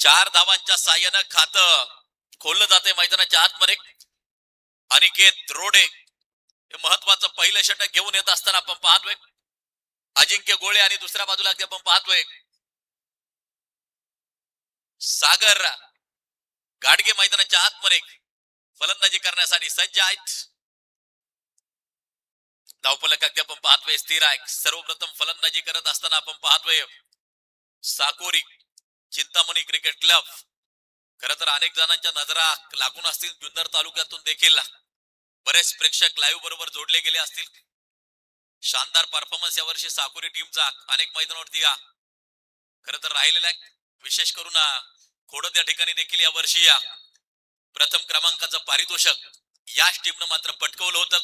4 धावांच्या साह्यानं खातं खोललं जाते मैदानाच्या आतमध्ये. अनिकेत रोडे हे महत्वाचं पहिलं षटक घेऊन येत असताना आपण पाहतोय. अजिंक्य गोळे आणि दुसऱ्या बाजूला आपण पाहतोय सागर गाडगे मैदानाच्या आतमध्ये फलंदाजी करण्यासाठी सज्ज आहेत. धावफलक अगदी आपण पाहतोय स्थिर आहे. सर्वप्रथम फलंदाजी करत असताना आपण पाहतोय साकोरी चिंतामणी क्रिकेट क्लब. खरं तर अनेक जणांच्या नजरा लागून असतील. जुन्नर तालुक्यातून देखील बरेच प्रेक्षक लाईव्ह बरोबर जोडले गेले असतील. शानदार परफॉर्मन्स या वर्षी साकोरी टीमचा अनेक मैदानावरती खरं तर राहिलेला आहे. विशेष करून खोडद या ठिकाणी देखील या वर्षी प्रथम क्रमांकाचं पारितोषिक याच टीमनं मात्र पटकवलं होतं.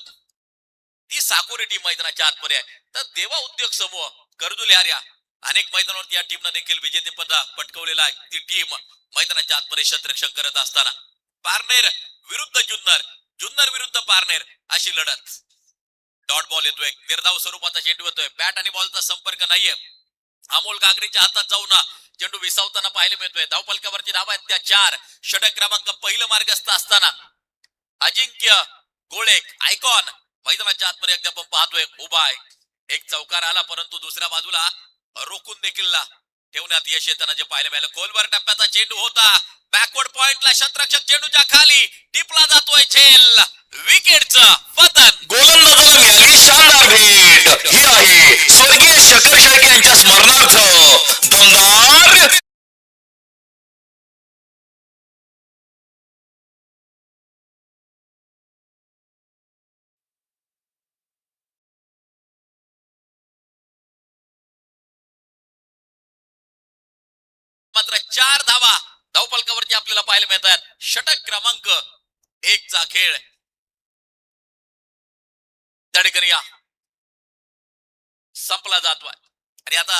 ती साकोरी टीम मैदानाच्या आतमध्ये आहे. तर देवा उद्योग समूह कर्जुल यार्या अनेक मैदानावरती या टीमनं देखील विजेतेपद पटकवलेलं आहे. ती टीम मैदानाच्या आतमध्ये क्षेत्ररक्षण करत असताना पारनेर विरुद्ध जुन्नर, जुन्नर विरुद्ध पारनेर अशी लढत. डॉट बॉल येतोय, निर्धाव स्वरूपाचा चेंडू येतोय. बॅट आणि बॉलचा संपर्क नाहीये. अमोल गागरीच्या हातात जाऊन चेंडू विसावताना पाहायला मिळतोय. धावफलकावरची धावा आहेत त्या 4. षटक क्रमांक पहिलं मार्गस्थ असताना अजिंक्य गोळे आयकॉन मैदानाच्या आतमध्ये अगदी आपण पाहतोय उभा आहे. एक चौकार आला परंतु दुसऱ्या बाजूला रोखून देखील ठेवण्यात यश येताना जे पाहायला मिळालं. खोलवर टप्प्याचा चेंडू होता. बॅकवर्ड पॉइंटला क्षेत्ररक्षक चेंडूच्या खाली टिपला जातोय. झेल विकेटचं पतन. गोलंदाजाला मिळाली शानदार भेट. ही आहे स्वर्गीय शकर शेळके यांच्या स्मरणार्थ दमदार मात्र 4 धावा धावफलकावरती आपल्याला पाहायला मिळतात. षटक क्रमांक 1 चा खेळ त्या ठिकाणी संपला जातोय. आणि आता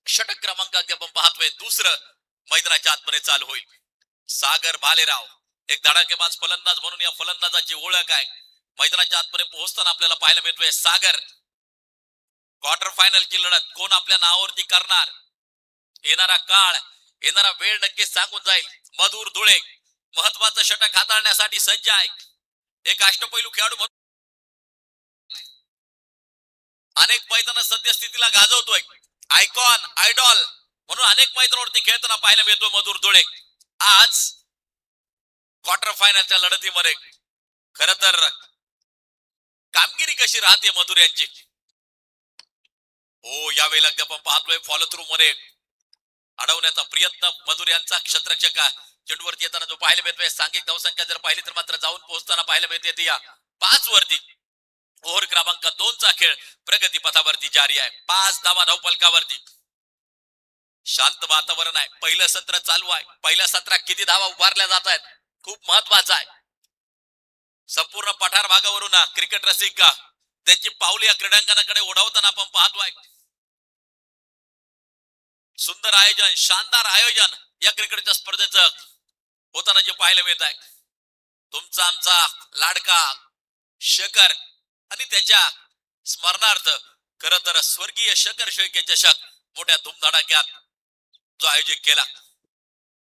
षटक क्रमांक आपण पाहतोय दुसरं मैदानाच्या आतमध्ये चालू होईल. सागर भालेराव एक धडाकेबाज फलंदाज म्हणून या फलंदाजाची ओळख आहे. मैदानाच्या आतमध्ये पोहोचताना आपल्याला पाहायला मिळतोय सागर. क्वार्टर फायनलची लढत कोण आपल्या नावावरती करणार, येणारा काळ येणारा वेळ नक्की सांगून जाईल. मधुर धुळे महत्वाचं षटक हाताळण्यासाठी सज्ज आहे. एक अष्टपैलू खेळाडू म्हणून अनेक मैदान सद्यस्थितीला गाजवतोय. आयकॉन आयडॉल म्हणून अनेक मैदानावरती खेळताना पाहायला मिळतोय मधुर धुळे. आज क्वार्टर फायनलच्या लढतीमध्ये खर तर कामगिरी कशी राहते मधुर यांची. हो यावेळेला आपण पाहतोय फॉलो थ्रू मध्ये अडवण्याचा प्रयत्न मधुर यांचा. क्षेत्ररक्षक चेंडूवरती येताना जो पाहायला मिळतोय. सांघिक धावसंख्या जर पाहिली तर मात्र जाऊन पोहोचताना पाहायला मिळते ती 5 वरती. ओव्हर क्रमांक 2 चा खेळ प्रगती पथावरती जारी आहे. 5 धावा धावफलकावरती. शांत वातावरण आहे. पहिलं सत्र चालू आहे. पहिल्या सत्रात किती धावा उभारल्या जात आहेत खूप महत्वाचं आहे. संपूर्ण पठार भागावरून क्रिकेट रसिक त्यांची पावले या क्रीडांगणाकडे ओढवताना आपण पाहतोय. सुंदर आयोजन, शानदार आयोजन या क्रिकेटच्या स्पर्धेचं होताना जे पाहायला मिळत आहे. तुमचा आमचा लाडका शकर आणि त्याच्या स्मरणार्थ खर तर स्वर्गीय शकर शेळके चषक मोठ्या धुमधडाक्यात जो आयोजित केला.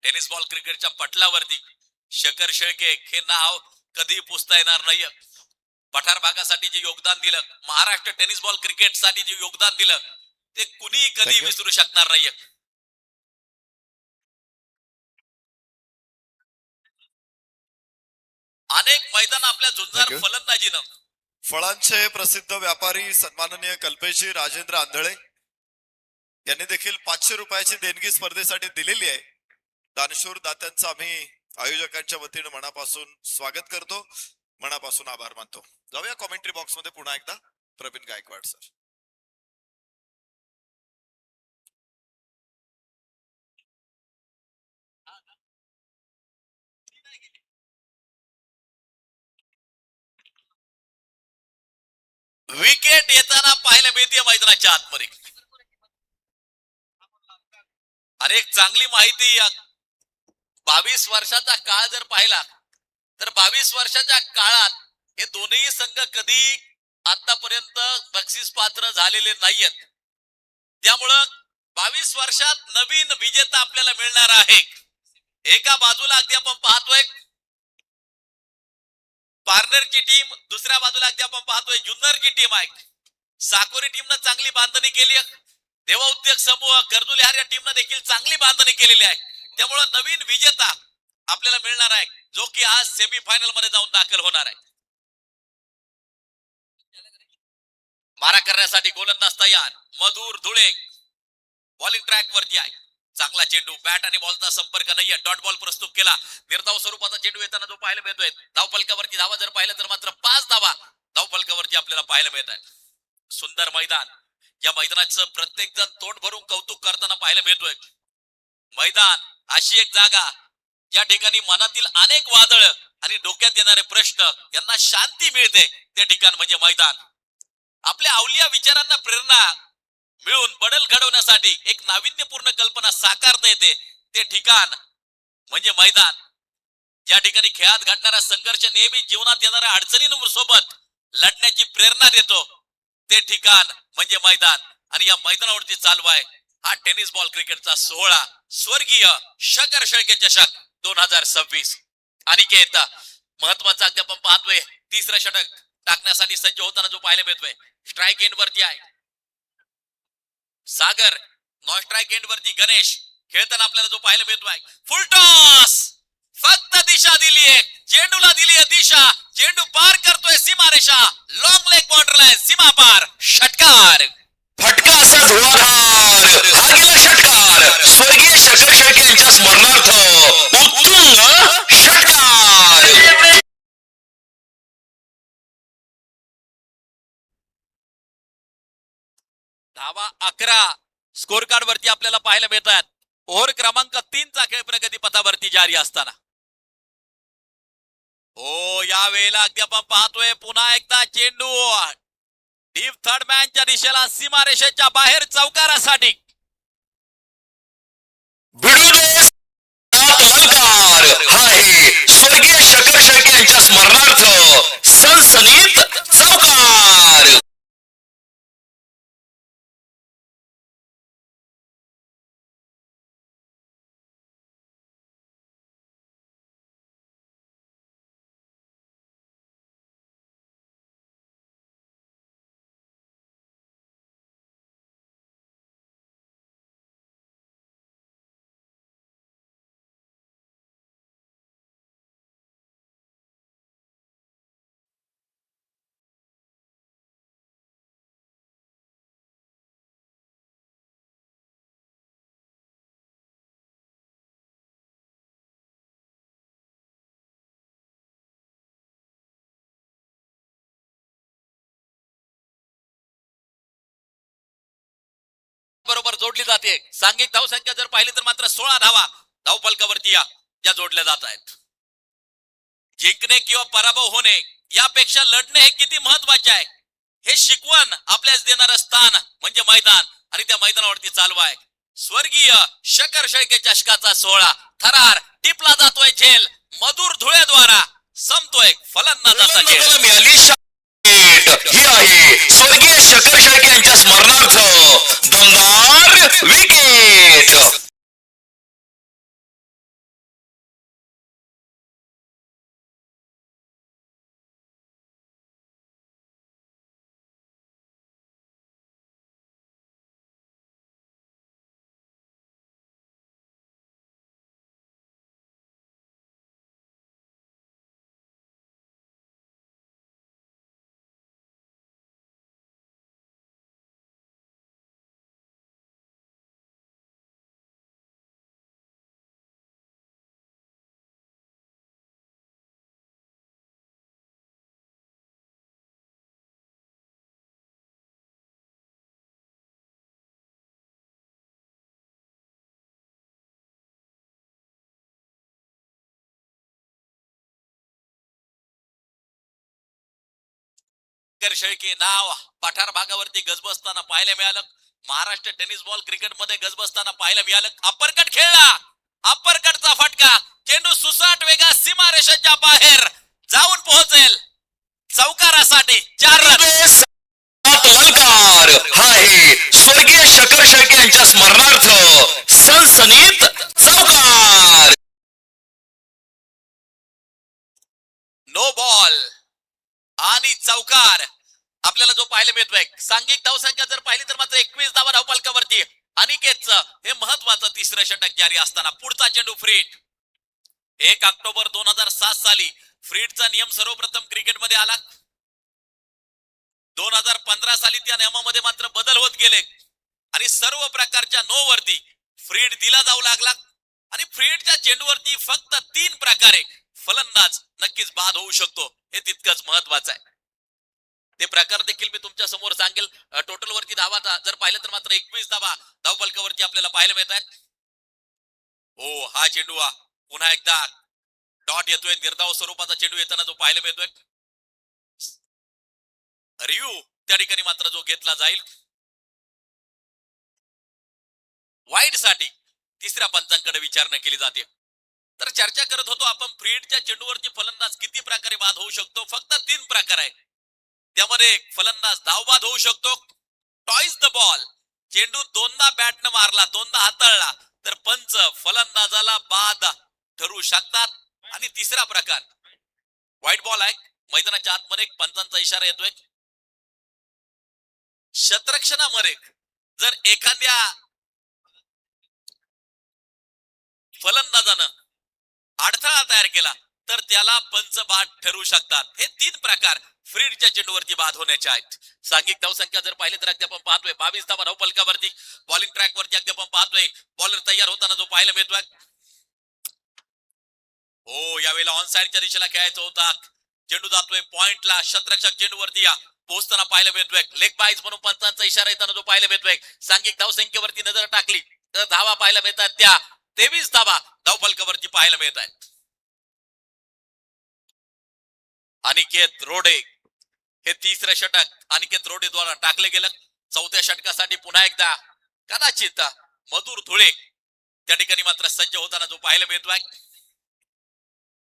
टेनिस बॉल क्रिकेटच्या पटलावरती शकर शेळके हे नाव कधी पुसता येणार नाही. पठार भागासाठी जे योगदान दिलं, महाराष्ट्र टेनिस बॉल क्रिकेट साठी जे योगदान दिलं ते कुणी कधी विसरू शकणार नाहीये. अनेक मैदान आपल्या जुन्नर फलंदाजीनं फळांचे प्रसिद्ध व्यापारी सन्माननीय कल्पेशजी राजेंद्र आंधळे यांनी देखील 500 रुपयाची देणगी स्पर्धेसाठी दिलेली आहे. दानशूर दात्यांचा आम्ही आयोजकांच्या वतीने मनापासून स्वागत करतो, मनापासून आभार मानतो. जाऊया कॉमेंट्री बॉक्स मध्ये पुन्हा एकदा. प्रवीण गायकवाड सर. विकेट येताना पाहायला मिळते मैदानाच्या आतमध्ये. अनेक चांगली माहिती. 22 वर्षाचा काळ जर पाहिला तर 22 वर्षाच्या काळात हे दोनही संघ कधी आतापर्यंत बक्षीस पात्र झालेले नाहीयेत. त्यामुळं 22 वर्षात नवीन विजेता आपल्याला मिळणार आहे. एका बाजूला अगदी आपण पाहतोय पार्टनरची टीम, दुसऱ्या बाजूला अगदी आपण पाहतोय जुन्नरची टीम आहे. साकोरी टीमनं चांगली बांधणी केली आहे. देवा उद्योग समूह कर्दुलिहार या टीमनं देखील चांगली बांधणी केलेली आहे. त्यामुळे नवीन विजेता आपल्याला मिळणार आहे, जो की आज सेमीफायनल मध्ये जाऊन दाखल होणार आहे. मारा करण्यासाठी गोलंदाज तयार. मधुर धुळे बॉलिंग ट्रॅक वरती आहे. चांगला चेंडू, बॅट आणि बॉलचा संपर्क नाहीये. डॉट बॉल प्रस्तुत केला. निर्धाव स्वरूपाचा चेंडू येताना जो पाहायला मिळतोय. धावफलकावरती धावा जर पाहिलं तर मात्र 5 धावा धावफलकावरती आपल्याला पाहायला मिळत आहेत. सुंदर मैदान. या मैदानाचं प्रत्येक जण तोंड भरून कौतुक करताना पाहायला मिळतोय. मैदान अशी एक जागा या ठिकाणी मनातील अनेक वादळ आणि डोक्यात येणारे प्रश्न यांना शांती मिळते. ते ठिकाण म्हणजे मैदान. आपल्या अवलिया विचारांना प्रेरणा मिळून बदल घडवण्यासाठी एक नाविन्यपूर्ण कल्पना साकारता येते. ते ठिकाण म्हणजे मैदान. या ठिकाणी खेळात घडणारा संघर्ष नेहमी जीवनात येणाऱ्या अडचणींसोबत लढण्याची प्रेरणा देतो. ते ठिकाण म्हणजे मैदान. आणि या मैदानावरती चालू आहे हा टेनिस बॉल क्रिकेटचा सोहळा, स्वर्गीय शकर शेळके चषक 2026. अनिकेत महत्वाचा अगदी आपण पाहतोय. तिसरं षटक टाकण्यासाठी सज्ज होताना जो पाहायला मिळतोय. स्ट्राईक एंड वरती आहे सागर, नॉन स्ट्राईक एंड वरती गणेश खेळताना आपल्याला जो पाहायला मिळतोय. फुल टॉस, फक्त दिशा दिलीये, चेंडूला दिलीये दिशा. चेंडू पार करतोय सीमारेषा. लॉंग लेग बॉर्डर लाईन, सीमा पार. षटकार, फटका असा धुवाधार. हा गेला षटकार. स्वर्गीय शकर शेळके यांच्या स्मरणार्थ उत्तुंग षटकार. धावा 11 स्कोर कार्ड वरती आपल्याला पाहायला मिळतात. ओव्हर क्रमांक 3 चा खेळ प्रगती पथावरती जारी असताना हो या वेळेला अगदी आपण पाहतोय पुन्हा एकदा चेंडू डीप थर्ड मॅनच्या दिशेला, सीमारेषेच्या बाहेर चौकारासाठी. भिडूदे अलंकार. हा आहे स्वर्गीय शकर शेळके यांच्या स्मरणार्थ सनसनीत चौकार. बरोबर जोडली जाते. सांघिक धावसंख्या जर पाहिली तर मात्र 16 धावा धावफलकावरती या जोडल्या जात आहेत. जिंकणे किंवा पराभव होणे यापेक्षा लढणे हे किती महत्वाचे आहे हे शिकवण आपल्यास देणारं स्थान म्हणजे मैदान. आणि त्या मैदानावरती चालू आहे स्वर्गीय शकर शेळके चषकाचा सोहळा. थरार टिपला जातोय झेल. मधुर धुळेद्वारा संपतोय फलंदाजाचा खेळ. मिळाली ही आहे स्वर्गीय शकर शेळके यांच्या स्मरणार्थ दमदार विकेट. शेळके नाव पठार भागावरती गजबजताना पाहायला मिळालं. महाराष्ट्र टेनिस बॉल क्रिकेट मध्ये गजबजताना पाहायला मिळालं. अपरकट खेळला, अपरकटचा फटका. चेंडू सुसाट वेगा सीमारेषेच्या बाहेर जाऊन पोहोचेल चौकारासाठी. 4 रन. अलंकार. हा आहे स्वर्गीय शकर शेळके यांच्या स्मरणार्थ चौकार आपल्याला जो पाहायला मिळतोय. सांघिक धावसंख्या जर पाहिली तर मात्र 21 धावा धावफलकावरती. अनिकेतचं हे महत्वाचं तिसरं षटक जारी असताना पुढचा चेंडू फ्रीड. 1 ऑक्टोबर 2007 साली फ्रीडचा नियम सर्वप्रथम क्रिकेटमध्ये आला. 2015 साली त्या नियमामध्ये मात्र बदल होत गेले आणि सर्व प्रकारच्या नो वरती फ्रीड दिला जाऊ लागला आणि फ्रीडच्या चेंडूवरती फक्त 3 प्रकारे फलंदाज नक्कीच बाद होऊ शकतो. हे तितकंच महत्वाचं आहे. ते प्रकार देखील मी तुमच्या समोर सांगेल. टोटल वरती धावा जर पाहिलं तर मात्र 21 धावा धावफलकावरती आपल्याला पाहायला मिळत आहेत. हो, हा चेंडू पुन्हा एकदा डॉट येतोय. निर्धाव स्वरूपाचा चेंडू येताना जो पाहायला मिळतोय. रिव्ह्यू त्या ठिकाणी मात्र जो घेतला जाईल वाईड साठी तिसऱ्या पंचांकडे विचारणा केली जाते. तर चर्चा करत होतो आपण फ्रीडच्या चेंडूवरती फलंदाज किती प्रकारे बाद होऊ शकतो. फक्त 3 प्रकार आहेत. त्यामध्ये फलंदाज धावबाद होऊ शकतो. टॉईज द बॉल, चेंडू दोनदा बॅटनं मारला, दोनदा हाताळला तर पंच फलंदाजाला बाद ठरवू शकतात. आणि तिसरा प्रकार व्हाईट बॉल आहे. मैदानाच्या आतमध्ये पंचांचा इशारा येतोय. शतरक्षणामध्ये जर एखाद्या फलंदाजानं अडथळा तयार केला तर त्याला पंच बाद ठरवू शकतात. हे 3 प्रकार फ्रीडच्या चेंडूवरती बाद होण्याचे आहेत. सांघिक धावसंख्या जर पाहिली तर अद्याप आपण पाहतोय 22 धावा धावफलकावरती. बॉलिंग ट्रॅक वरती अद्याप आपण पाहतोय बॉलर तयार होताना जो पाहायला मिळतोय. हो, यावेळेला ऑन साइडच्या दिशेला खेळायचा होता. चेंडू जातोय पॉइंटला. शतरक्षक चेंडूवरती पोहोचताना पाहायला मिळतोय. लेग बाईज म्हणून पंचांचा इशारा येताना जो पाहायला मिळतोय. सांघिक धावसंख्येवरती नजर टाकली तर धावा पाहायला मिळतात त्या 23 धावा धावफलकावरती पाहायला मिळत आहेत. अनिकेत रोडे हे तिसरं षटक अनिकेत रोडे द्वारा टाकले गेलं. चौथ्या षटकासाठी पुन्हा एकदा कदाचित मधुर धुळे त्या ठिकाणी मात्र सज्ज होताना जो पाहायला मिळतोय.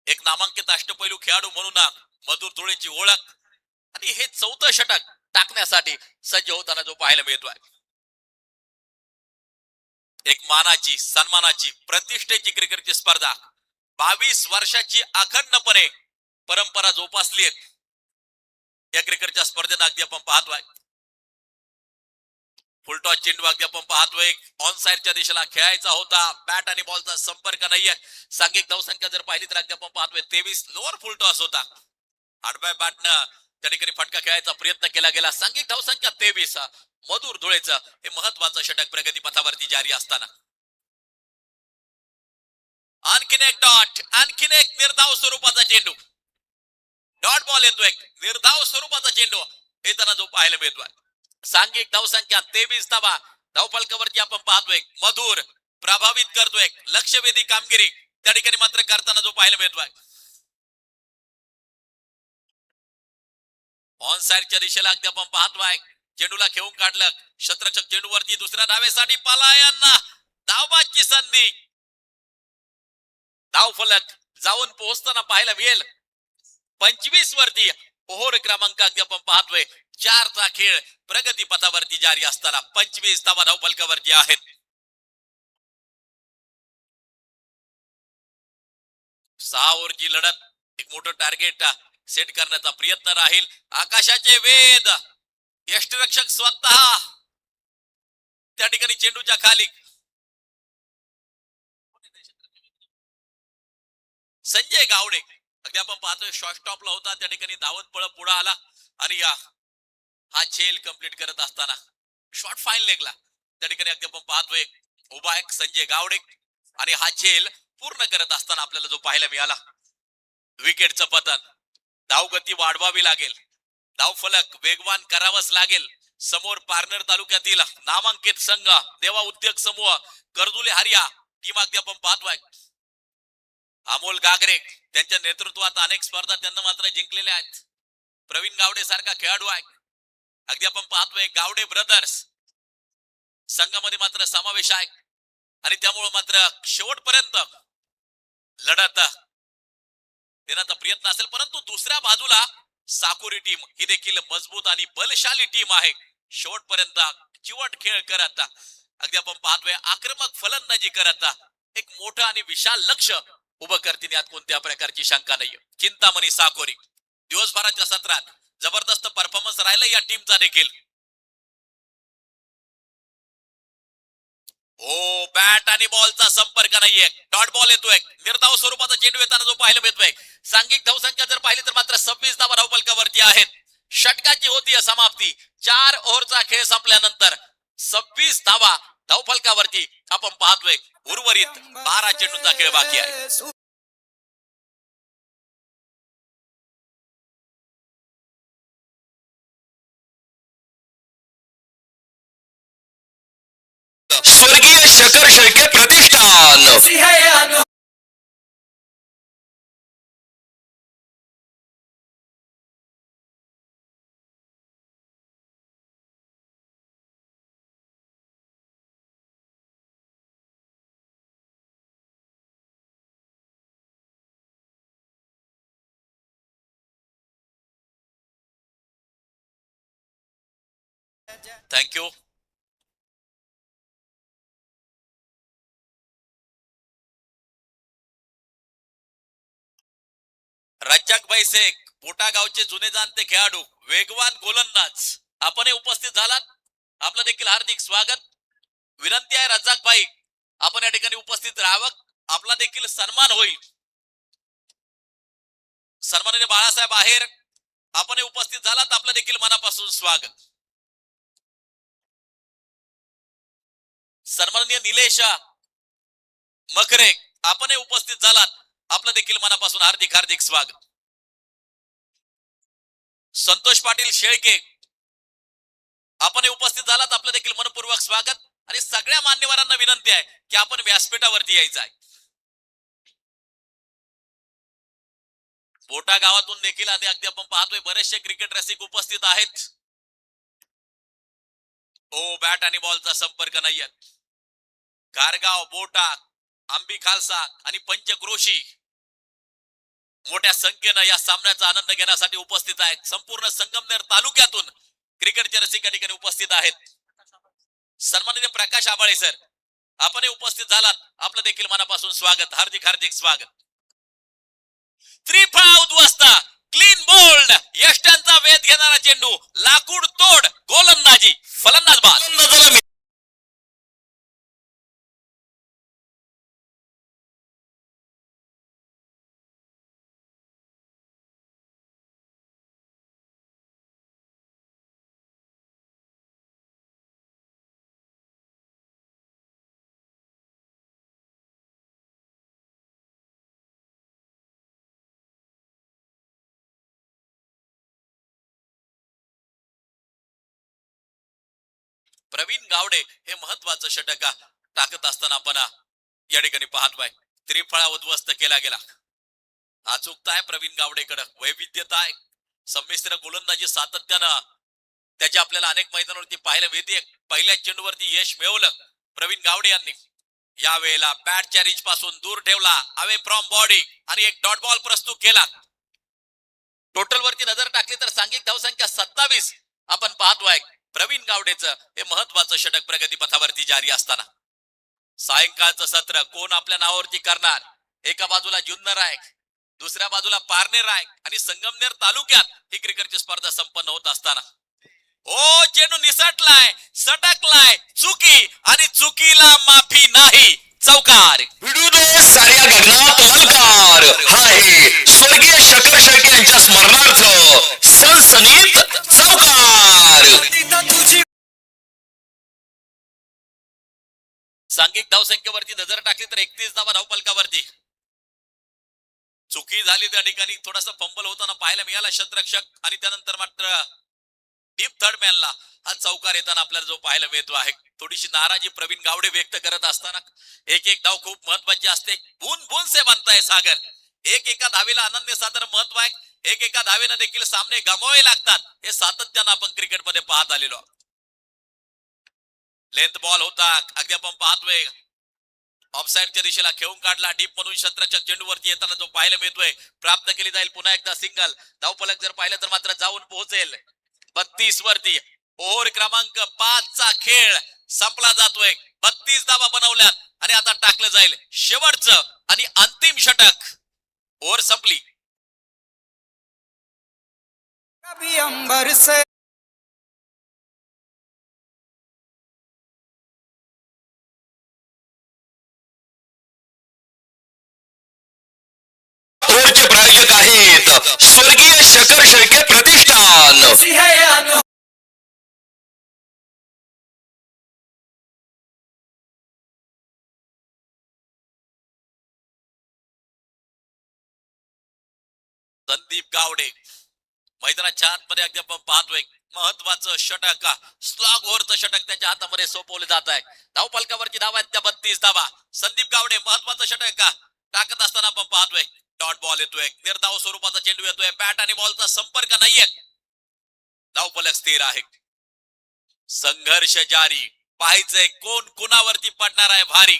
एक नामांकित अष्टपैलू खेळाडू म्हणून मधुर धुळेची ओळख आणि हे चौथं षटक टाकण्यासाठी सज्ज होताना जो पाहायला मिळतोय. एक मानाची, सन्मानाची, प्रतिष्ठेची क्रिकेटची स्पर्धा 22 वर्षाची अखंडपणे परंपरा जोपासली आहे. या क्रिकेटच्या स्पर्धेत अगदी आपण पाहतोय फुलटॉस चेंडू अगदी आपण पाहतोय ऑन साइडच्या दिशेला खेळायचा होता. बॅट आणि बॉलचा संपर्क नाहीये. सांघिक धावसंख्या जर पाहिली तर अगदी आपण पाहतोय 23 लोअर फुलटॉस होता. आडव्या बॅटनं त्या ठिकाणी फटका खेळायचा प्रयत्न केला गेला. सांघिक धावसंख्या 23. मधुर धुळेचं हे महत्वाचं षटक प्रगती पथावरती जारी असताना आणखीन एक डॉट, आणखीन एक निर्धाव स्वरूपाचा चेंडू. डॉट बॉल येतोय. निर्धाव स्वरूपाचा चेंडू येताना जो पाहायला मिळतोय. सांघिक धावसंख्या 23 धावा धावफलकावरती आपण पाहतोय. मधुर प्रभावित करतोय. लक्षवेधी कामगिरी त्या ठिकाणी मात्र करताना जो पाहायला मिळतोय. ऑन साइडच्या दिशेला अगदी आपण पाहतोय चेंडूला खेळून काढलं. शतरक्षक चेंडूवरती दुसऱ्या धावेसाठी पलायन. धावबादची संधी. धावफलक जाऊन पोहोचताना पाहायला मिळेल 25 वरती. ओव्हर क्रमांक अगदी आपण पाहतोय 4चा खेळ प्रगती पथावरती जारी असताना 25 धावा धावफलकावरती आहेत. सहा ओव्हरची लढत. एक मोठं टार्गेट सेट करण्याचा प्रयत्न राहील. आकाशाचे वेध. यष्टिरक्षक स्वतः त्या ठिकाणी चेंडूच्या खाली. संजय गावडे अगदी आपण पाहतोय शॉर्ट स्टॉपला होता. त्या ठिकाणी धावत पळ पुढे आला आणि हा झेल कंप्लीट करत असताना शॉर्ट फाईन लेगला त्या ठिकाणी अगदी आपण पाहतोय उभा एक संजय गावडे आणि हा झेल पूर्ण करत असताना आपल्याला जो पाहायला मिळाला विकेटचं पतन. धावगती वाढवावी लागेल. धावफलक वेगवान करावंच लागेल. समोर पारनेर तालुक्यातील नामांकित संघ देवा उद्योग समूह कर्जुले हरिया टीम अगदी आपण पाहतोय. अमोल गागरे त्यांच्या नेतृत्वात अनेक स्पर्धा त्यांना मात्र जिंकलेल्या आहेत. प्रवीण गावडे सारखा खेळाडू आहे. अगदी आपण पाहतोय गावडे ब्रदर्स संघामध्ये मात्र समावेश आहे आणि त्यामुळे मात्र शेवटपर्यंत लढत देण्याचा प्रयत्न असेल. परंतु दुसऱ्या बाजूला साकोरी टीम ही देखील मजबूत आणि बलशाली टीम आहे. शेवटपर्यंत चिवट खेळ करत अगदी आपण पाहतोय आक्रमक फलंदाजी करत एक मोठं आणि विशाल लक्ष उभं करतील यात कोणत्या प्रकारची शंका नाहीये. चिंतामणी साकोरी दिवसभराच्या सत्रात जबरदस्त परफॉर्मन्स राहिला या टीमचा देखील. ओ बॅट आणि बॉलचा संपर्क नाहीये. डॉट बॉल येतोय. निर्धाव स्वरूपाचा चेंडू येताना जो पाहायला मिळतोय. सांघिक धावसंख्या जर पाहिली तर मात्र 26 धावा धावफलकावरती आहेत. षटकाची होती समाप्ती. 4 ओव्हरचा खेळ संपल्यानंतर 26 धावा धावफलकावरती आपण पाहतोय. उर्वरित 12 चेंडूंचा खेळ बाकी आहे. स्वर्गीय शकर शेळके प्रतिष्ठान थँक्यू. रज्जाकभाई शेख, पोटा गावचे जुने जाणते खेळाडू, वेगवान गोलंदाज, आपण उपस्थित झालात. आपलं देखील हार्दिक स्वागत. विनंती आहे रज्जाकभाई, आपण या ठिकाणी उपस्थित राहावं. आपला देखील सन्मान होईल. सन्माननीय बाळासाहेब आहेर, आपण उपस्थित झालात. आपलं देखील मनापासून स्वागत. सन्माननीय निलेश मकरे, आपण उपस्थित झालात. आपलं देखील मनापासून हार्दिक हार्दिक स्वागत. संतोष पाटील शेळके, आपण उपस्थित झालात. आपलं देखील मनपूर्वक स्वागत. आणि सगळ्या मान्यवरांना विनंती आहे की आपण व्यासपीठावरती यायचं आहे. पोटा गावातून देखील आधी अगदी आपण पाहतोय बरेचसे क्रिकेट रसिक उपस्थित आहेत. ओ बॅट आणि बॉलचा संपर्क नाहीये. कारगाव, बोटा, आंबी खालसा आणि पंचक्रोशी मोठ्या संख्येनं या सामन्याचा आनंद घेण्यासाठी उपस्थित आहेत. संपूर्ण संगमनेर तालुक्यातून क्रिकेटचे रसिक या ठिकाणी उपस्थित आहेत. सन्माननीय प्रकाश आबाळे सर, आपण उपस्थित झालात. आपलं देखील मनापासून स्वागत. हार्दिक हार्दिक स्वागत. त्रिफळा उद्ध्वस्त, क्लीन बोल्ड, यष्ट्यांचा वेध घेणारा चेंडू, लाकूड तोड गोलंदाजी, फलंदाज बाद. प्रवीण गावडे हे महत्वाचं षटक टाकत असताना आपण या ठिकाणी पाहतोय. त्रिफळा उद्ध्वस्त केला गेला. अचूकता आहे प्रवीण गावडेकडे, वैविध्यता आहे, संमिश्र गोलंदाजी सातत्यानं त्याची आपल्याला अनेक मैदानावरती पाहायला मिळते. पहिल्या चेंडूवरती यश मिळवलं प्रवीण गावडे यांनी. यावेळेला बॅटच्या रिच पासून दूर ठेवला, अवे फ्रॉम बॉडी, आणि एक डॉट बॉल प्रस्तुत केला. टोटल वरती नजर टाकली तर सांघिक धावसंख्या 27 आपण पाहतोय. प्रवीण गावडेचं हे महत्वाचं षटक प्रगती पथावरती जारी असताना सायंकाळचं सत्र कोण आपल्या नावावरती करणार. एका बाजूला जुन्नर आहे, दुसऱ्या बाजूला पारनेर आहे, आणि संगमनेर तालुक्यात ही क्रिकेटची स्पर्धा संपन्न होत असताना ओ चेंडू निसटलाय, सटकलाय, चुकी, आणि चुकीला माफी नाही. चौकार. भिडू दे साऱ्या गगनात अलकार. हा आहे स्वर्गीय शकर शेळके यांच्या स्मरणार्थ सनसनीत चौकार. सांघिक धावसंख्येवरती नजर टाकली तर 31 धावा धावफलकावरती. चुकी झाली त्या ठिकाणी, थोडासा फंबल होताना पाहायला मिळाला क्षेत्ररक्षक, आणि त्यानंतर मात्र डीप थर्ड मॅनला हा चौकार येताना आपल्याला जो पाहायला मिळतो आहे. थोडीशी नाराजी प्रवीण गावडे व्यक्त करत असताना एक एक धाव खूप महत्वाची असते. बून बून से बनताय सागर. एक एका धावेला अनन्य साधारण महत्व आहे. एक एका धावेनं देखील सामने गमवावे लागतात. हे सातत्यानं आपण क्रिकेटमध्ये पाहत आलेलो. लेंथ बॉल होता, अगदी आपण पाहतोय ऑफसाईडच्या दिशेला खेळून काढला. डीप मधून क्षेत्ररक्षक चेंडूवरती येताना जो पाहायला मिळतोय. प्राप्त केली जाईल पुन्हा एकदा सिंगल. धावफलक जर पाहिलं तर मात्र जाऊन पोहोचेल 32 वरती. ओव्हर क्रमांक 5 चा खेळ संपला जातोय. 32 धावा बनवल्यात आणि आता टाकलं जाईल शेवटचं आणि अंतिम षटक. ओव्हर संपली. भी अंबर से ओरचे प्रायोजक आहेत स्वर्गीय शकर शेळके प्रतिष्ठान. ऐसी है ये अनु संदीप गावडे मैदानाच्या आतमध्ये अगदी आपण पाहतोय महत्वाचं षटक स्लॉग ओव्हरचं षटक त्याच्या हातामध्ये सोपवले जात आहे. धावफलकावरची धाव आहेत त्या 32 धावा. संदीप गावडे महत्वाचं षटक टाकत असताना आपण पाहतोय डॉट बॉल येतोय, निर्धाव स्वरूपाचा चेंडू येतोय, बॅट आणि बॉलचा संपर्क नाहीये. धावफलक स्थिर आहे. संघर्ष जारी. पाहायचंय कोण कुणावरती पडणार आहे भारी.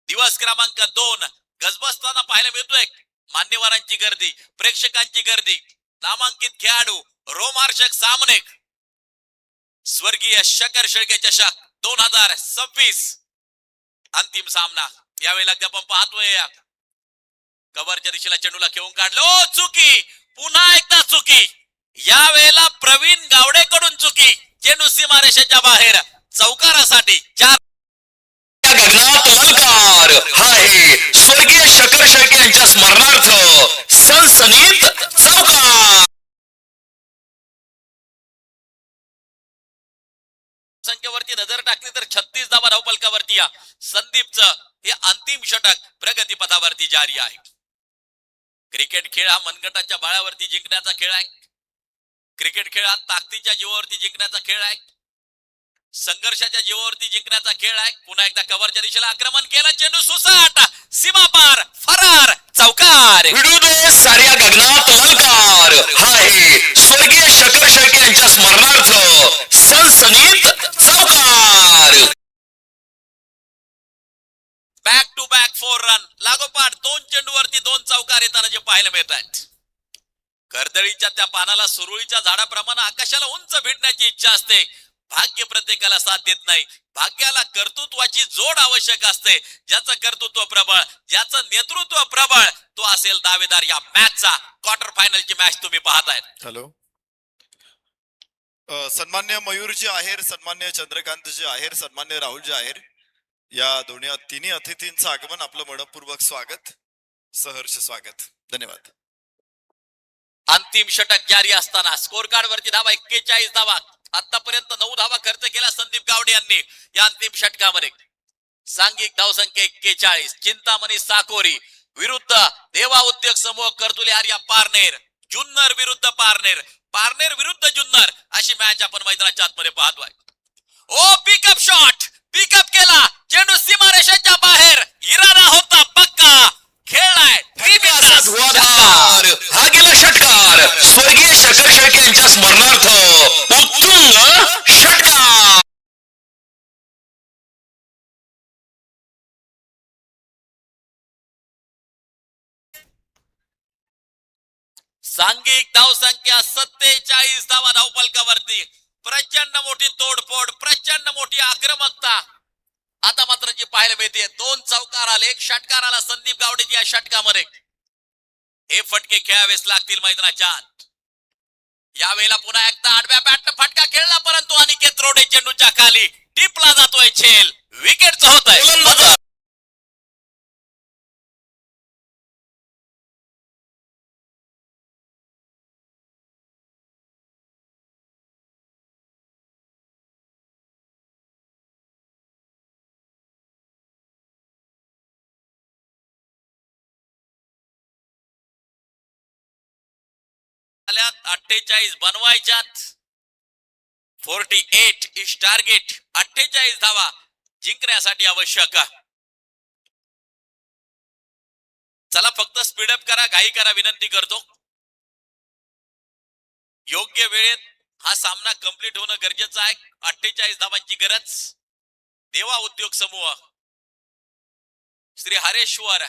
दिवस क्रमांक 2 गजबजताना पाहायला मिळतोय. मान्यवरांची गर्दी, प्रेक्षकांची गर्दी, नामांकित खेळाडू, रोमार्चक सामने. स्वर्गीय शकर शेळके चषक 2026 अंतिम सामना. यावेळेला आपण पाहतोय कव्हरच्या दिशेला चेंडूला खेळून काढलो, चुकी, पुन्हा एकदा चुकी. यावेळेला प्रवीण गावडे कडून चुकी. चेंडू सीमारेषेच्या बाहेर. चौकारासाठी 4 गगनात ललकार. हा आहे स्वर्गीय शकर शेळके यांच्या स्मरणार्थ सनसनीत चौकार. संख्येवरती नजर टाकली तर 36 धावा धावफलकावरती या संदीपचं हे अंतिम षटक प्रगतीपथावरती जारी आहे. क्रिकेट खेळ हा मनगटाच्या बाळावरती जिंकण्याचा खेळ आहे. क्रिकेट खेळ हा ताकदीच्या जीवावरती जिंकण्याचा खेळ आहे. संघर्षाच्या जीवावरती जिंकण्याचा खेळ आहे. पुन्हा एकदा कव्हरच्या दिशेला आक्रमण केलं, चेंडू सुसाट, सीमा पार, फरार, चौकार. भिडू दे साऱ्या गगनात ललकार. हा आहे स्वर्गीय शकर शेळके यांच्या स्मरणार्थ सनसनीत चौकार. बॅक टू बॅक 4 रन लागोपाठ 2 चेंडूवरती 2 चौकार येताना जे पाहायला मिळत आहेत. कर्दळीच्या त्या पानाला सुरुळीच्या झाडाप्रमाणे आकाशाला उंच भिडण्याची इच्छा असते. भाग्य प्रत्येकाला साथ देत नाही. भाग्याला कर्तृत्वाची जोड आवश्यक असते. ज्याचं कर्तृत्व प्रबळ, ज्याचं नेतृत्व प्रबळ, तो असेल दावेदार या मॅचचा. क्वार्टर फायनलची मॅच तुम्ही पाहतायत. हॅलो. सन्मान्य मयूरजी आहेर, सन्मान्य चंद्रकांतजी आहेर, सन्मान्य राहुलजी आहेर, या तिन्ही अतिथींचं आगमन. आपलं मनपूर्वक स्वागत, सहर्ष स्वागत. धन्यवाद. अंतिम षटक जारी असताना स्कोर कार्ड वरती धावा 41 धावा. आतापर्यंत 9 धावा खर्च केला संदीप गावडे यांनी या अंतिम षटकामध्ये. सांघिक धावसंख्या 41. चिंतामणी साकोरी विरुद्ध देवा उद्योग समूह कर्तुले आर्या पारनेर. जुन्नर विरुद्ध पारनेर, पारनेर विरुद्ध जुन्नर अशी मॅच आपण मैदानाच्या आतमध्ये पाहतोय. ओ पिकअप शॉट, पिकअप केला, चेंडू सीमारेषेच्या बाहेर. इरादा होता पक्का, खेळलाय धुवाधार. हा गेला षटकार स्वर्गीय शकर शेळके यांच्या स्मरणार्थ उत्तुंग षटकार. सांघिक धावसंख्या 47 धावा धावफलकावरती. प्रचंड मोठी तोडफोड, प्रचंड मोठी आक्रमकता आता मात्र जी पाहायला मिळते. 2 चौकार आले, 1 षटकार आला संदीप गावडेच्या या षटकामध्ये. हे फटके खेळावेच लागतील मैदानाच्या आत. यावेळेला पुन्हा एकदा आडव्या बॅट फटका खेळला, परंतु अनिकेत रोडे चेंडूच्या खाली टिपला जातोय झेल. विकेटचं होत आहे. आल्यात 48 बनवायच्यात. 48 इज टार्गेट. 48 धावा जिंकण्यासाठी आवश्यक. चला फक्त स्पीडअप करा, घाई करा, विनंती करतो. योग्य वेळेत हा सामना कंप्लीट होणं गरजेचं आहे. 48 धावांची गरज. देवा उद्योग समूह श्री हरेश्वर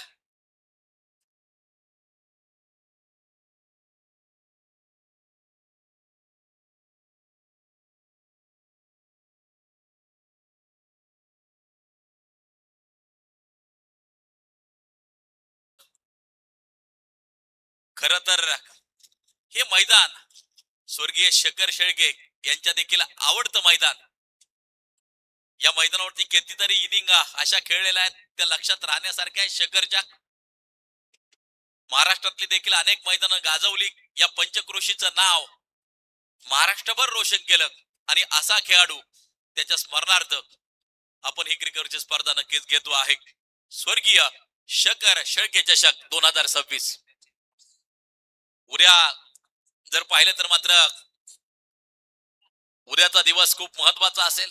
खर तर हे मैदान स्वर्गीय शेखर शेळके यांच्या देखील आवडतं मैदान. या मैदानावरती कितीतरी इनिंग अशा खेळलेल्या आहेत त्या लक्षात राहण्यासारख्या आहेत. शेखरच्या महाराष्ट्रातली देखील अनेक मैदानं गाजवली. या पंचक्रोशीचं नाव महाराष्ट्रभर रोशन केलं आणि असा खेळाडू त्याच्या स्मरणार्थ आपण ही क्रिकेटची स्पर्धा नक्कीच घेतो आहे. स्वर्गीय शेखर शेळके चषक 2026. उद्या जर पाहिलं तर मात्र उद्याचा दिवस खूप महत्वाचा असेल.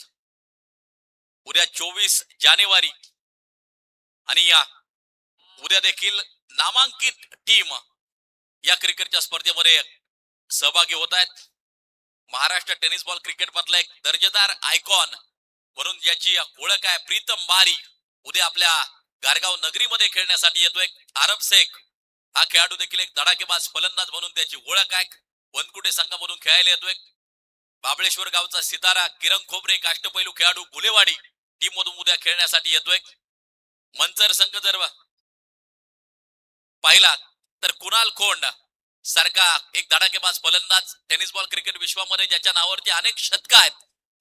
उद्या 24 जानेवारी आणि या उद्या देखील नामांकित टीम या क्रिकेटच्या स्पर्धेमध्ये सहभागी होत आहेत. महाराष्ट्र टेनिस बॉल क्रिकेट मधला एक दर्जेदार आयकॉन म्हणून ज्याची ओळख आहे प्रीतम बारी उद्या आपल्या गारगाव नगरीमध्ये खेळण्यासाठी येतोय. आरब शेख हा खेळाडू देखील एक धडाकेबाज फलंदाज म्हणून त्याची ओळख आहे. वनकुटे संघामधून खेळायला येतोय. बाबळेश्वर गावचा सितारा किरण खोबरे काष्टपैलू खेळाडू गुलेवाडी टीम मधून उद्या खेळण्यासाठी येतोय. मंचर संघ जर पाहिला तर कुणाल खोंड सारखा एक धडाकेबाज फलंदाज टेनिस बॉल क्रिकेट विश्वामध्ये ज्याच्या नावावरती अनेक शतक आहेत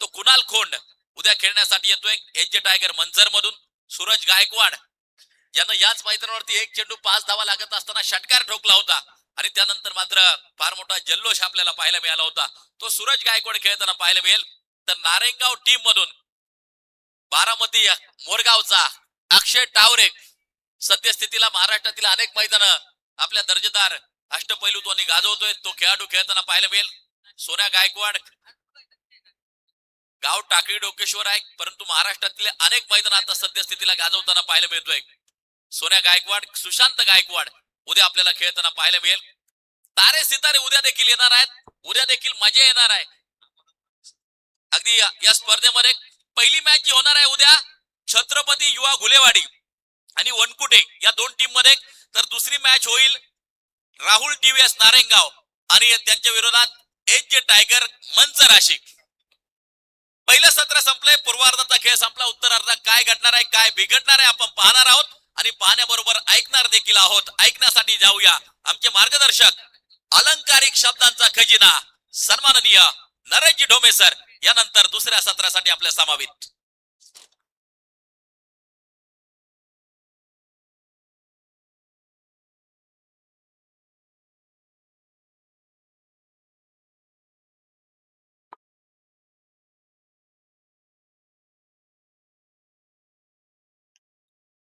तो कुणाल खोंड उद्या खेळण्यासाठी येतोय. एच टायगर मंचर मधून सूरज गायकवाड ज्यानं याच मैदानावरती एक चेंडू 5 धावा लागत असताना षटकार ठोकला होता आणि त्यानंतर मात्र फार मोठा जल्लोष आपल्याला पाहायला मिळाला होता. तो सूरज गायकवाड खेळताना पाहायला मिळेल. तर नारायणगाव टीम मधून बारामती मोरगावचा अक्षय टावरे सद्यस्थितीला महाराष्ट्रातील अनेक मैदानं आपल्या दर्जेदार अष्टपैलूत्वानी गाजवतोय. तो खेळाडू खेळताना पाहायला मिळेल. सोन्या गायकवाड गाव टाकळी डोकेश्वर आहे परंतु महाराष्ट्रातील अनेक मैदान आता सद्यस्थितीला गाजवताना पाहायला मिळतोय. सोन्या गायकवाड सुशांत गायकवाड उद्या आपल्याला खेळताना पाहायला मिळेल. तारे सितारे उद्या देखील येणार आहेत. उद्या देखील मजा येणार आहे. अगदी या स्पर्धेमध्ये पहिली मॅच जी होणार आहे उद्या छत्रपती युवा गुलेवाडी आणि वनकुटे या दोन टीम मध्ये. तर दुसरी मॅच होईल राहुल टीव्हीएस नारायणगाव आणि त्यांच्या विरोधात एच टायगर मंचर अशी. पहिलं सत्र संपलंय. पूर्वार्धाचा खेळ संपला. उत्तरार्धात काय घडणार आहे काय बिघडणार आहे आपण पाहणार आहोत आणि पाहण्याबरोबर ऐकणार देखील आहोत. ऐकण्यासाठी जाऊया आमचे मार्गदर्शक अलंकारिक शब्दांचा खजिना सन्माननीय नरेशजी ढोमे सर यानंतर दुसऱ्या सत्रासाठी आपल्या समावित.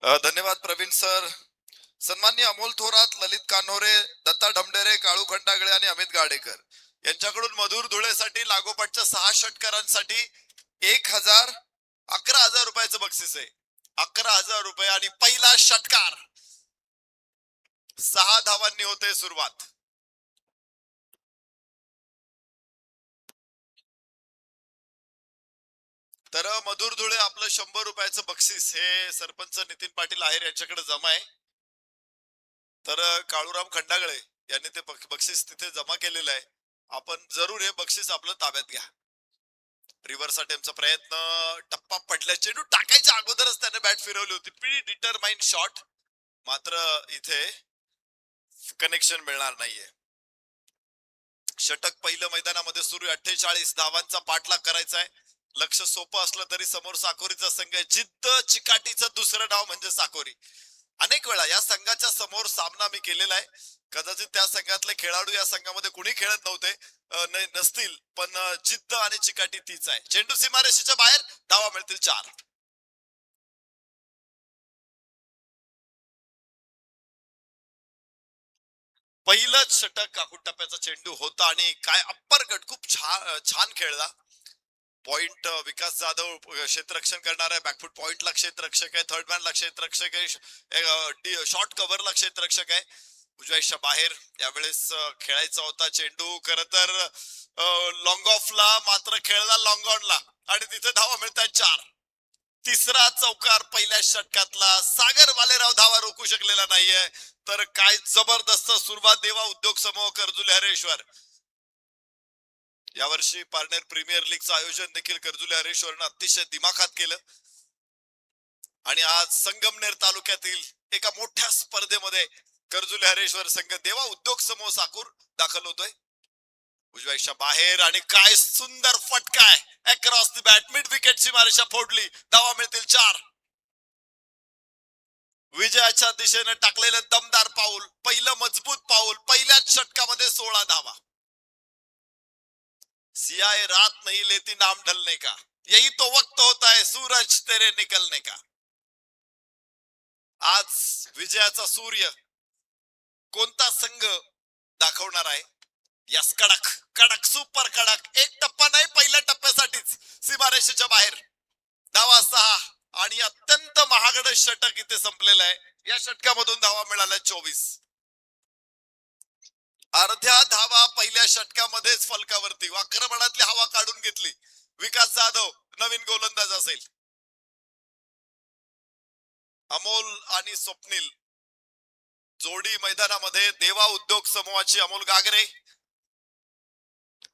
धन्यवाद प्रवीण सर. सन्माननीय अमोल थोरात, ललित कान्होरे, दत्ता ढमडेरे, काळू खंडागळे आणि अमित गाडेकर यांच्याकडून मधुर धुळेसाठी लागोपाठच्या 6 षटकारांसाठी 11,000 रुपयाचं बक्षीस आहे. 11,000 रुपये आणि पहिला षटकार 6 धावांनी होते सुरुवात. तर मधुर धुळे आपलं 100 रुपयाचं बक्षीस हे सरपंच नितीन पाटील आहेर यांच्याकडे जमा आहे. तर काळूराम खंडागळे यांनी ते बक्षीस तिथे जमा केलेलं आहे. आपण जरूर हे बक्षीस आपलं ताब्यात घ्या. रिव्हर्स अटेम्पचा प्रयत्न, टप्पा पडल्या, चेंडू टाकायच्या अगोदरच त्याने बॅट फिरवली होती. प्री डिटरमाइंड शॉट, मात्र इथे कनेक्शन मिळणार नाहीये. षटक पहिलं मैदानामध्ये सुरू आहे. 48 धावांचा पाठलाग करायचा आहे. लक्ष सोपं असलं तरी समोर साकोरीचा संघ आहे. जिद्द चिकाटीचं दुसरं नाव म्हणजे साकोरी. अनेक वेळा या संघाच्या समोर सामना मी केलेला आहे. कदाचित त्या संघातले खेळाडू या संघामध्ये कुणी खेळत नव्हते नसतील, पण जिद्द आणि चिकाटी तीच आहे. चेंडू सीमारेषेच्या बाहेर, धावा मिळतील 4. पहिलंच षटक काकूट टप्प्याचा चेंडू होता आणि काय अप्पर कट, खूप छान खेळला. पॉइंट विकास जाधव क्षेत्ररक्षण करणार आहे. बॅकफुट पॉइंटला क्षेत्ररक्षक आहे. थर्ड मॅनला क्षेत्ररक्षक आहे. शॉर्ट कव्हरला क्षेत्ररक्षक आहे. उजव्याच्या बाहेर यावेळेस खेळायचा होता चेंडू. खर तर लॉंग ऑफला, मात्र खेळला लॉंग ऑनला आणि तिथे धावा मिळतात 4. तिसरा चौकार पहिल्या षटकातला. सागर वालेराव धावा रोखू शकलेला नाहीये. तर काय जबरदस्त सुरुवात देवा उद्योग समूह कर्जुले हरेश्वर. यावर्षी पार्टनर प्रीमियर लीगचं आयोजन देखील कर्जुले हरेश्वरनं अतिशय दिमाखात केलं आणि आज संगमनेर तालुक्यातील एका मोठ्या स्पर्धेमध्ये कर्जुले हरेश्वर संघ देवा उद्योग समूह साकूर दाखल होतोय. उजव्याच्या बाहेर आणि काय सुंदर फटका आहे अक्रॉस द बॅट मिड विकेटची मारेषा फोडली. धावा मिळतील 4. विजयाच्या दिशेने टाकलेलं दमदार पाऊल, पहिलं मजबूत पाऊल, पहिल्याच षटकामध्ये 16 धावा. सियाए रात नहीं लेती नाम ढलने का, यही तो वक्त होता है सूरज तेरे निकलने का. आज विजयाचा सूर्य कोणता संघ दाखवणार आहे? यस, कडक कडक सुपर कडक. एक टप्पा नाही, पहिल्या टप्प्यासाठीच सीमारेषेच्या बाहेर. धावा 6 आणि अत्यंत महागड षटक इथे संपलेलं आहे. या षटकामधून धावा मिळाल्या 24. अर्ध्या धावा पहिल्या षटकामध्येच फलकावरती. आक्रमणातली हवा काढून घेतली. विकास जाधव नवीन गोलंदाज असेल. अमोल आणि स्वप्नील जोडी मैदानामध्ये. देवा उद्योग समूहाची अमोल गागरे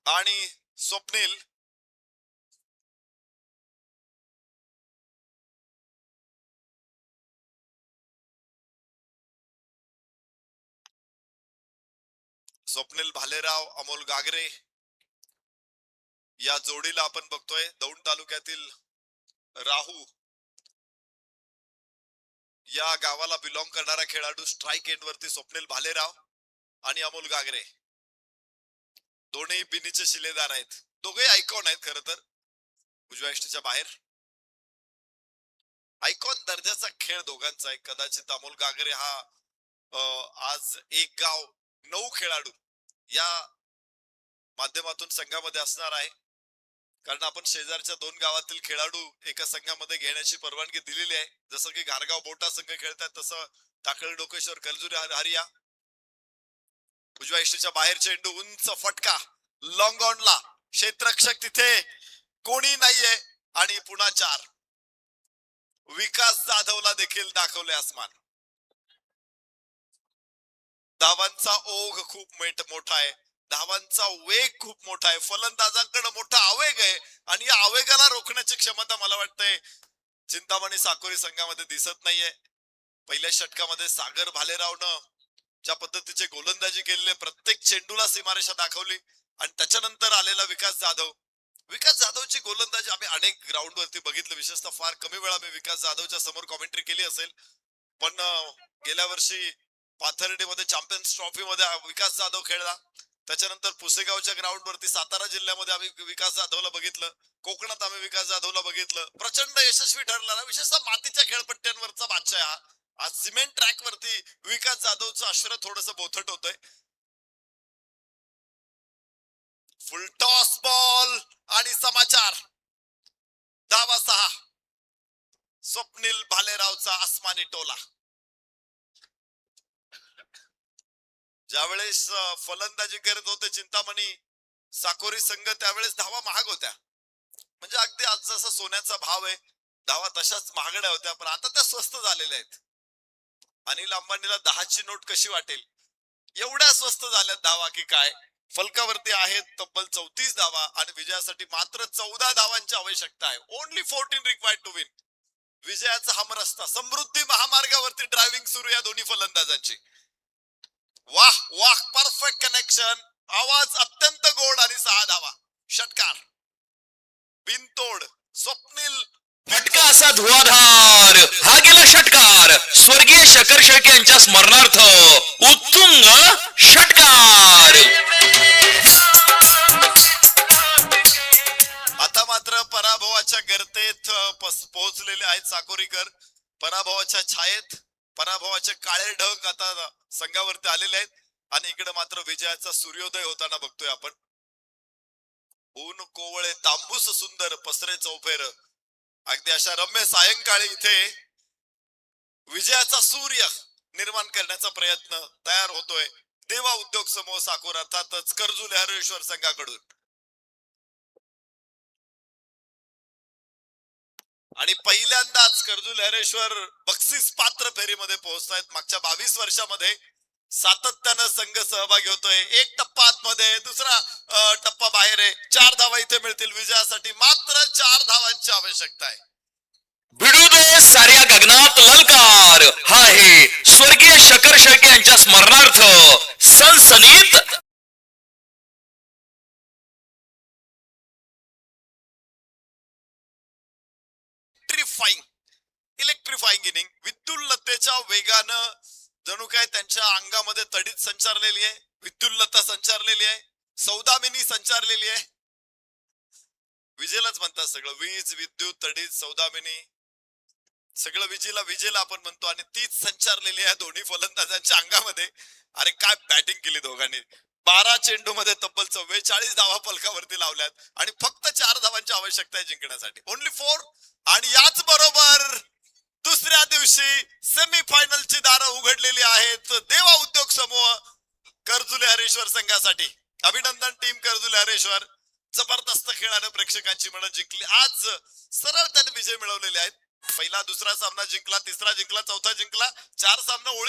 आणि स्वप्नील भालेराव, अमोल गागरे या जोडीला आपण बघतोय. दौंड तालुक्यातील राहू या गावाला बिलॉंग करणारा खेळाडू. स्ट्राईक एंड वरती स्वप्नील भालेराव आणि अमोल गागरे दोन्ही बिनीचे शिलेदार आहेत. दोघे आयकॉन आहेत खर तर. उजव्या यष्टीच्या बाहेर आयकॉन दर्जाचा खेळ दोघांचा आहे. कदाचित अमोल गागरे हा आज एक गाव 9 खेळाडू या माध्यमातून संघामध्ये असणार आहे. कारण आपण शेजारच्या 2 गावातील खेळाडू एका संघामध्ये घेण्याची परवानगी दिलेली आहे. जसं की घारगाव बोटा संघ खेळतात तसं टाकळी डोकेश्वर कलजुरी हरिया. उजव्या यष्टीच्या बाहेर चेंडू, उंच फटका लॉंग ऑनला. क्षेत्ररक्षक तिथे कोणी नाहीये आणि पुन्हा 4. विकास जाधवला देखील दाखवले आसमान. धावांचा ओघ खूप मोठा आहे. धावांचा वेग खूप मोठा आहे. फलंदाजांकडे मोठा आवेग आहे आणि या आवेगाला रोखण्याची क्षमता मला वाटतंय चिंतामणी साकोरी संघामध्ये दिसत नाहीये. पहिल्या षटकामध्ये सागर भालेरावनं ज्या पद्धतीचे गोलंदाजी केलेले, प्रत्येक चेंडूला सीमारेषा दाखवली आणि त्याच्यानंतर आलेला विकास जाधवची गोलंदाजी आम्ही अनेक ग्राउंड वरती बघितलं. विशेषतः फार कमी वेळा मी विकास जाधवच्या समोर कॉमेंट्री केली असेल, पण गेल्या वर्षी पाथर्डीमध्ये चॅम्पियन्स ट्रॉफी मध्ये विकास जाधव खेळला. त्याच्यानंतर पुसेगावच्या ग्राउंड वरती सातारा जिल्ह्यामध्ये आम्ही विकास जाधवला बघितलं. कोकणात आम्ही विकास जाधवला बघितलं. प्रचंड यशस्वी ठरला ना. विशेषतः मातीच्या खेळपट्ट्यांवरचा बादशाह हा. आज सिमेंट ट्रॅक वरती विकास जाधवचं अश्र थोडस बोथट होतंय. फुल टॉस बॉल आणि समाचार. धावा 6. स्वप्नील भालेरावचा आसमानी टोला. ज्यावेळेस फलंदाजी करत होते चिंतामणी साकोरी संघ, त्यावेळेस धावा महाग होत्या. म्हणजे अगदी आज जसा सोन्याचा भाव आहे, धावा तशाच महागड्या होत्या. पण आता त्या स्वस्त झालेल्या आहेत. अनिल अंबानीला 10ची नोट कशी वाटेल, एवढ्या स्वस्त झाल्यात धावा की काय. फलकावरती आहेत तब्बल 34 धावा आणि विजयासाठी मात्र 14 धावांची आवश्यकता आहे. Only 14 required to win. विजयाचा हमरस्ता समृद्धी महामार्गावरती ड्रायव्हिंग सुरू या दोन्ही फलंदाजांची. वाह वाह, परफेक्ट कनेक्शन. आवाज अत्यंत गोड आणि 6 धावा. षटकार बिनतोड. स्वप्नील फटका असा धुवाधार. हा गेला षटकार. स्वर्गीय शकर शेळके यांच्या स्मरणार्थ उत्तुंग षटकार. आता मात्र पराभवाच्या गर्तेत पोहोचलेले आहेत साकोरीकर. पराभवाच्या छायेत, पराभवाचे काळे ढग आता संघावरती आलेले आहेत आणि इकडे मात्र विजयाचा सूर्योदय होताना बघतोय आपण. ऊन कोवळे तांबूस सुंदर पसरे चौफेर. अगदी अशा रम्य सायंकाळी इथे विजयाचा सूर्य निर्माण करण्याचा प्रयत्न तयार होतोय देवा उद्योग समूह साकोर अर्थातच कर्जुले हरेश्वर संघाकडून. आणि पहिल्यांदाच कर्जुले हरेश्वर बक्षीस पात्र फेरीमध्ये पोहोचतायत. मागच्या 22 वर्षामध्ये सातत्यानं संघ सहभागी होतोय. एक टप्पा आतमध्ये, दुसरा टप्पा बाहेर आहे. 4 धावा इथे मिळतील. विजयासाठी मात्र 4 धावांची आवश्यकता आहे. भिडू दे साऱ्या गगनात ललकार. हा आहे स्वर्गीय शकर शेळके यांच्या स्मरणार्थ सनसनीत वेगानं जणू काय त्यांच्या अंगामध्ये तडीत संचारलेली आहे, विद्युल्लता संचारलेली आहे, सौदामिनी संचारलेली आहे. विजेलाच म्हणतात सगळं, वीज विद्युत तडीत सौदामिनी सगळं विजेला आपण म्हणतो, आणि तीच संचारलेली आहे दोन्ही फलंदाजांच्या अंगामध्ये. अरे काय बॅटिंग केली दोघांनी. 12 चेंडू मध्ये तब्बल 44 धावा फलकावरती लावल्यात आणि फक्त 4 धावांची आवश्यकता आहे जिंकण्यासाठी. ओनली 4. आणि याच बरोबर दुसऱ्या दिवशी सेमीफायनलची दारं उघडलेली आहेत देवा उद्योग समूह कर्जुले हरेश्वर संघासाठी. अभिनंदन टीम कर्जुले हरेश्वर. जबरदस्त खेळानं प्रेक्षकांची मनं जिंकली. आज सरळ त्याने विजय मिळवलेले आहेत. पहिला दुसरा सामना जिंकला, तिसरा जिंकला, चौथा जिंकला, 4 सामना ओळीत